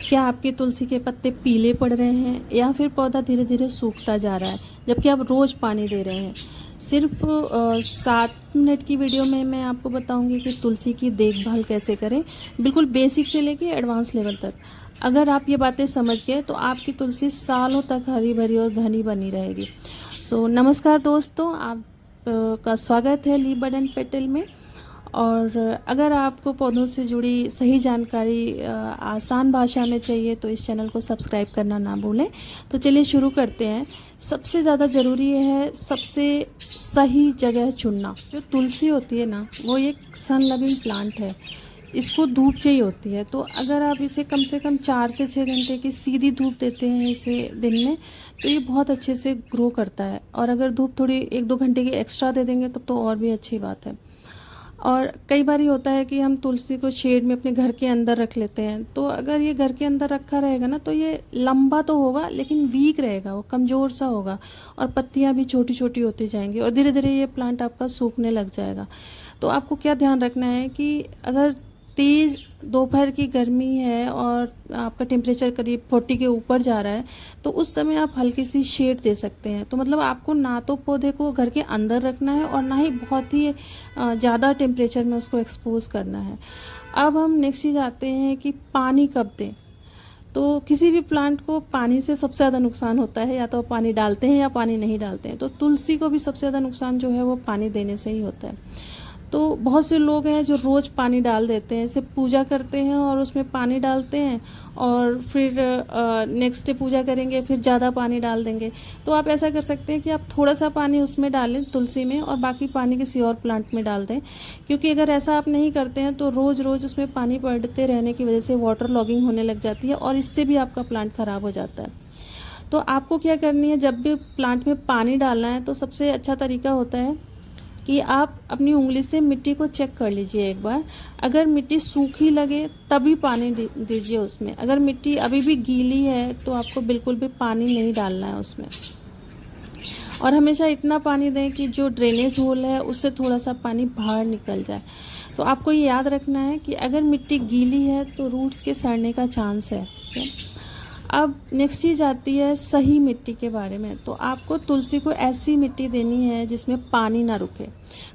क्या आपके तुलसी के पत्ते पीले पड़ रहे हैं या फिर पौधा धीरे धीरे सूखता जा रहा है जबकि आप रोज़ पानी दे रहे हैं? सिर्फ 7 मिनट की वीडियो में मैं आपको बताऊंगी कि तुलसी की देखभाल कैसे करें, बिल्कुल बेसिक से लेके एडवांस लेवल तक। अगर आप ये बातें समझ गए तो आपकी तुलसी सालों तक हरी भरी और घनी बनी रहेगी। नमस्कार दोस्तों, आप का स्वागत है ली बर्ड एंड पेटल में। और अगर आपको पौधों से जुड़ी सही जानकारी आसान भाषा में चाहिए तो इस चैनल को सब्सक्राइब करना ना भूलें। तो चलिए शुरू करते हैं। सबसे ज़्यादा ज़रूरी है सबसे सही जगह चुनना। जो तुलसी होती है ना, वो एक सन लविंग प्लांट है, इसको धूप चाहिए होती है। तो अगर आप इसे कम से कम 4 से 6 घंटे की सीधी धूप देते हैं इसे दिन में, तो ये बहुत अच्छे से ग्रो करता है। और अगर धूप थोड़ी 1-2 घंटे की एक्स्ट्रा दे देंगे तब तो और भी अच्छी बात है। और कई बार ये होता है कि हम तुलसी को शेड में अपने घर के अंदर रख लेते हैं, तो अगर ये घर के अंदर रखा रहेगा ना तो ये लंबा तो होगा लेकिन वीक रहेगा, वो कमज़ोर सा होगा और पत्तियां भी छोटी छोटी होती जाएंगी और धीरे धीरे ये प्लांट आपका सूखने लग जाएगा। तो आपको क्या ध्यान रखना है कि अगर तेज़ दोपहर की गर्मी है और आपका टेम्परेचर करीब 40 के ऊपर जा रहा है, तो उस समय आप हल्की सी शेड दे सकते हैं। तो मतलब आपको ना तो पौधे को घर के अंदर रखना है और ना ही बहुत ही ज़्यादा टेम्परेचर में उसको एक्सपोज करना है। अब हम नेक्स्ट चीज़ आते हैं कि पानी कब दें। तो किसी भी प्लांट को पानी से सबसे ज़्यादा नुकसान होता है, या तो पानी डालते हैं या पानी नहीं डालते हैं। तो तुलसी को भी सबसे ज़्यादा नुकसान जो है वो पानी देने से ही होता है। तो बहुत से लोग हैं जो रोज़ पानी डाल देते हैं, सिर्फ पूजा करते हैं और उसमें पानी डालते हैं और फिर नेक्स्ट डे पूजा करेंगे फिर ज़्यादा पानी डाल देंगे। तो आप ऐसा कर सकते हैं कि आप थोड़ा सा पानी उसमें डालें तुलसी में और बाकी पानी किसी और प्लांट में डाल दें। क्योंकि अगर ऐसा आप नहीं करते हैं तो रोज़ रोज़ उसमें पानी पड़ते रहने की वजह से वाटर लॉगिंग होने लग जाती है और इससे भी आपका प्लांट ख़राब हो जाता है। तो आपको क्या करनी है, जब भी प्लांट में पानी डालना है तो सबसे अच्छा तरीका होता है कि आप अपनी उंगली से मिट्टी को चेक कर लीजिए एक बार। अगर मिट्टी सूखी लगे तभी पानी दीजिए उसमें। अगर मिट्टी अभी भी गीली है तो आपको बिल्कुल भी पानी नहीं डालना है उसमें। और हमेशा इतना पानी दें कि जो ड्रेनेज होल है उससे थोड़ा सा पानी बाहर निकल जाए। तो आपको ये याद रखना है कि अगर मिट्टी गीली है तो रूट्स के सड़ने का चांस है। अब नेक्स्ट चीज़ आती है सही मिट्टी के बारे में। तो आपको तुलसी को ऐसी मिट्टी देनी है जिसमें पानी ना रुके।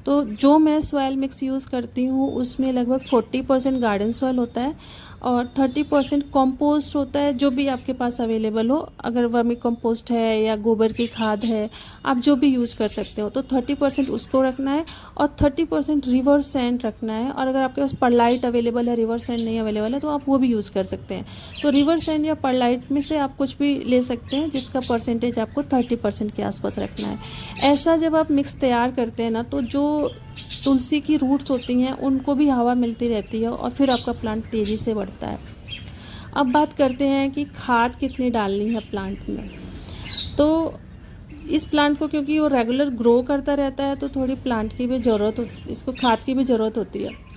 तो जो मैं सॉइल मिक्स यूज़ करती हूँ उसमें लगभग 40% गार्डन सॉइल होता है और 30% कंपोस्ट होता है, जो भी आपके पास अवेलेबल हो। अगर वर्मी कंपोस्ट है या गोबर की खाद है, आप जो भी यूज़ कर सकते हो। तो 30% उसको रखना है और 30% रिवर सैंड रखना है। और अगर आपके पास परलाइट अवेलेबल है, रिवर सैंड नहीं अवेलेबल है, तो आप वो भी यूज़ कर सकते हैं। तो रिवर सैंड या परलाइट में से आप कुछ भी ले सकते हैं जिसका परसेंटेज आपको 30% के आसपास रखना है। ऐसा जब आप मिक्स तैयार करते हैं ना, तो जो तुलसी की रूट्स होती हैं उनको भी हवा मिलती रहती है और फिर आपका प्लांट तेज़ी से बढ़ता है। अब बात करते हैं कि खाद कितनी डालनी है प्लांट में। तो इस प्लांट को क्योंकि वो रेगुलर ग्रो करता रहता है तो थोड़ी प्लांट की भी ज़रूरत इसको खाद की भी ज़रूरत होती है।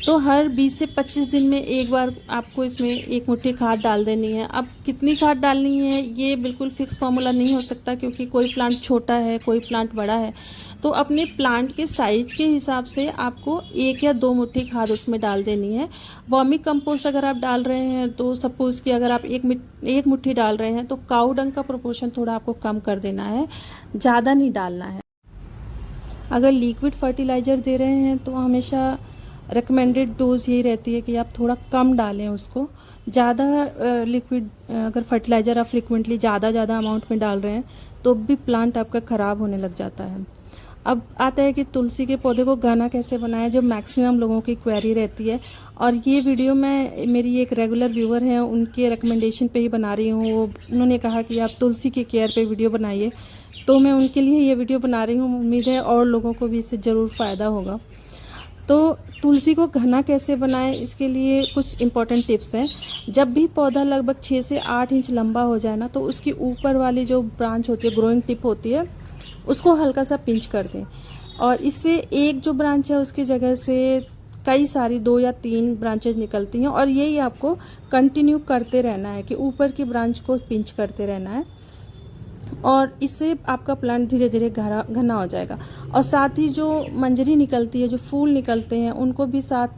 तो हर 20 से 25 दिन में एक बार आपको इसमें 1 मुट्ठी खाद डाल देनी है। अब कितनी खाद डालनी है ये बिल्कुल फिक्स फार्मूला नहीं हो सकता, क्योंकि कोई प्लांट छोटा है कोई प्लांट बड़ा है। तो अपने प्लांट के साइज के हिसाब से आपको 1 या 2 मुट्ठी खाद उसमें डाल देनी है। वर्मी कंपोस्ट अगर आप डाल रहे हैं तो सपोज कि अगर आप एक मुट्ठी डाल रहे हैं तो काऊ डंग का प्रोपोर्शन थोड़ा आपको कम कर देना है, ज़्यादा नहीं डालना है। अगर लिक्विड फर्टिलाइज़र दे रहे हैं तो हमेशा रिकमेंडेड डोज यही रहती है कि आप थोड़ा कम डालें उसको। ज़्यादा लिक्विड अगर फर्टिलाइज़र आप फ्रिक्वेंटली ज़्यादा अमाउंट में डाल रहे हैं तो भी प्लांट आपका ख़राब होने लग जाता है। अब आता है कि तुलसी के पौधे को घना कैसे बनाएं, जो मैक्सिमम लोगों की क्वेरी रहती है। और ये वीडियो मैं मेरी एक रेगुलर व्यूअर हैं उनके रिकमेंडेशन पे ही बना रही हूँ। उन्होंने कहा कि आप तुलसी की केयर पे वीडियो बनाइए, तो मैं उनके लिए ये वीडियो बना रही हूँ। उम्मीद है और लोगों को भी इससे ज़रूर फ़ायदा होगा। तो तुलसी को घना कैसे बनाएं, इसके लिए कुछ इम्पॉर्टेंट टिप्स हैं। जब भी पौधा लगभग 6 से 8 इंच लंबा हो जाए ना, तो उसकी ऊपर वाली जो ब्रांच होती है, ग्रोइंग टिप होती है, उसको हल्का सा पिंच कर दें। और इससे एक जो ब्रांच है उसकी जगह से कई सारी 2 या 3 ब्रांचेज निकलती हैं और यही आपको कंटिन्यू करते रहना है कि ऊपर की ब्रांच को पिंच करते रहना है। और इससे आपका प्लांट धीरे धीरे घना हो जाएगा। और साथ ही जो मंजरी निकलती है, जो फूल निकलते हैं, उनको भी साथ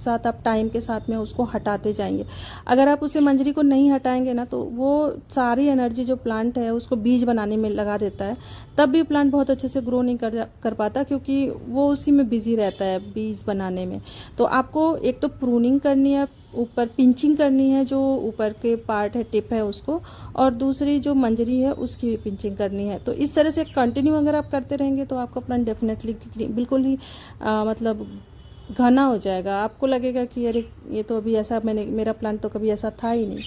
साथ आप टाइम के साथ में उसको हटाते जाएंगे। अगर आप उसे मंजरी को नहीं हटाएंगे ना तो वो सारी एनर्जी जो प्लांट है उसको बीज बनाने में लगा देता है, तब भी प्लांट बहुत अच्छे से ग्रो नहीं कर पाता, क्योंकि वो उसी में बिजी रहता है बीज बनाने में। तो आपको एक तो प्रूनिंग करनी है, ऊपर पिंचिंग करनी है, जो ऊपर के पार्ट है टिप है उसको, और दूसरी जो मंजरी है उसकी भी पिंचिंग करनी है। तो इस तरह से कंटिन्यू अगर आप करते रहेंगे तो आपका प्लांट डेफिनेटली बिल्कुल ही मतलब घना हो जाएगा। आपको लगेगा कि अरे ये तो अभी ऐसा, मेरा प्लांट तो कभी ऐसा था ही नहीं।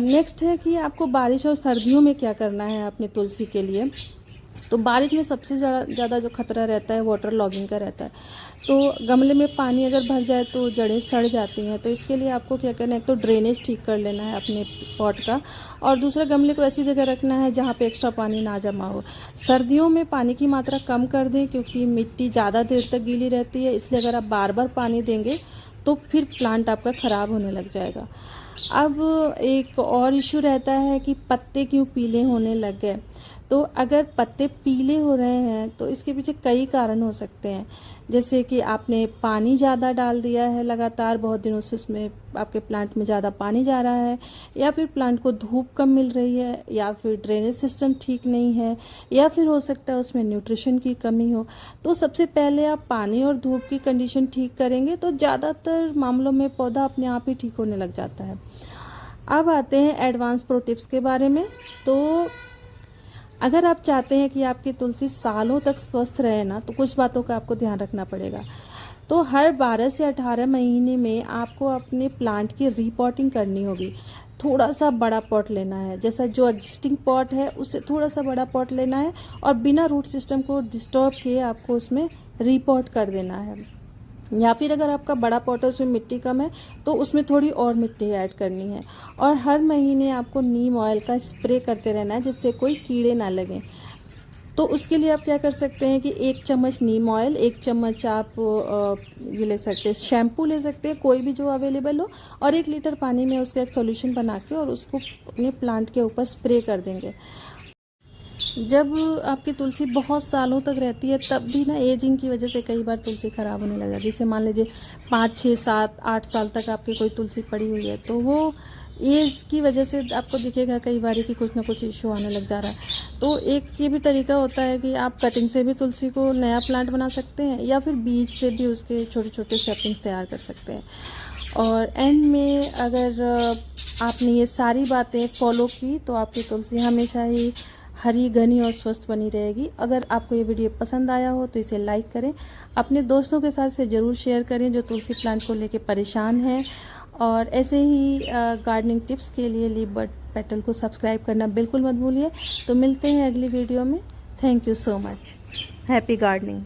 नेक्स्ट है कि आपको बारिश और सर्दियों में क्या करना है अपने तुलसी के लिए। तो बारिश में सबसे ज़्यादा जो खतरा रहता है वाटर लॉगिंग का रहता है। तो गमले में पानी अगर भर जाए तो जड़ें सड़ जाती हैं। तो इसके लिए आपको क्या करना है, एक तो ड्रेनेज ठीक कर लेना है अपने पॉट का, और दूसरा गमले को ऐसी जगह रखना है जहाँ पे एक्स्ट्रा पानी ना जमा हो। सर्दियों में पानी की मात्रा कम कर दें, क्योंकि मिट्टी ज़्यादा देर तक गीली रहती है, इसलिए अगर आप बार बार पानी देंगे तो फिर प्लांट आपका ख़राब होने लग जाएगा। अब एक और इशू रहता है कि पत्ते क्यों पीले होने लग गए। तो अगर पत्ते पीले हो रहे हैं तो इसके पीछे कई कारण हो सकते हैं, जैसे कि आपने पानी ज़्यादा डाल दिया है लगातार बहुत दिनों से, उसमें आपके प्लांट में ज़्यादा पानी जा रहा है, या फिर प्लांट को धूप कम मिल रही है, या फिर ड्रेनेज सिस्टम ठीक नहीं है, या फिर हो सकता है उसमें न्यूट्रिशन की कमी हो। तो सबसे पहले आप पानी और धूप की कंडीशन ठीक करेंगे तो ज़्यादातर मामलों में पौधा अपने आप ही ठीक होने लग जाता है। अब आते हैं एडवांस प्रो टिप्स के बारे में। तो अगर आप चाहते हैं कि आपकी तुलसी सालों तक स्वस्थ रहे ना, तो कुछ बातों का आपको ध्यान रखना पड़ेगा। तो हर 12 से 18 महीने में आपको अपने प्लांट की रीपॉटिंग करनी होगी। थोड़ा सा बड़ा पॉट लेना है, जैसा जो एग्जिस्टिंग पॉट है उससे थोड़ा सा बड़ा पॉट लेना है, और बिना रूट सिस्टम को डिस्टर्ब किए आपको उसमें रीपॉट कर देना है। या फिर अगर आपका बड़ा पॉट है उसमें मिट्टी कम है तो उसमें थोड़ी और मिट्टी ऐड करनी है। और हर महीने आपको नीम ऑयल का स्प्रे करते रहना है, जिससे कोई कीड़े ना लगें। तो उसके लिए आप क्या कर सकते हैं कि 1 चम्मच नीम ऑयल, 1 चम्मच आप ये ले सकते हैं, शैम्पू ले सकते हैं कोई भी जो अवेलेबल हो, और 1 लीटर पानी में उसका एक सॉल्यूशन बना के और उसको अपने प्लांट के ऊपर स्प्रे कर देंगे। जब आपकी तुलसी बहुत सालों तक रहती है तब भी ना एजिंग की वजह से कई बार तुलसी ख़राब होने लग जाती है। जैसे मान लीजिए 5, 6, 7, 8 साल तक आपकी कोई तुलसी पड़ी हुई है, तो वो एज की वजह से आपको दिखेगा कई बार कि कुछ ना कुछ इशू आने लग जा रहा है। तो एक ये भी तरीका होता है कि आप कटिंग से भी तुलसी को नया प्लांट बना सकते हैं, या फिर बीज से भी उसके छोटे छोटे सैपलिंग्स तैयार कर सकते हैं। और एंड में अगर आपने ये सारी बातें फॉलो की तो आपकी तुलसी हमेशा ही हरी, घनी और स्वस्थ बनी रहेगी। अगर आपको ये वीडियो पसंद आया हो तो इसे लाइक करें, अपने दोस्तों के साथ इसे ज़रूर शेयर करें जो तुलसी प्लांट को लेके परेशान हैं। और ऐसे ही गार्डनिंग टिप्स के लिए लीफ बर्ड पेटल को सब्सक्राइब करना बिल्कुल मत भूलिए। तो मिलते हैं अगली वीडियो में। Thank you so much. Happy gardening.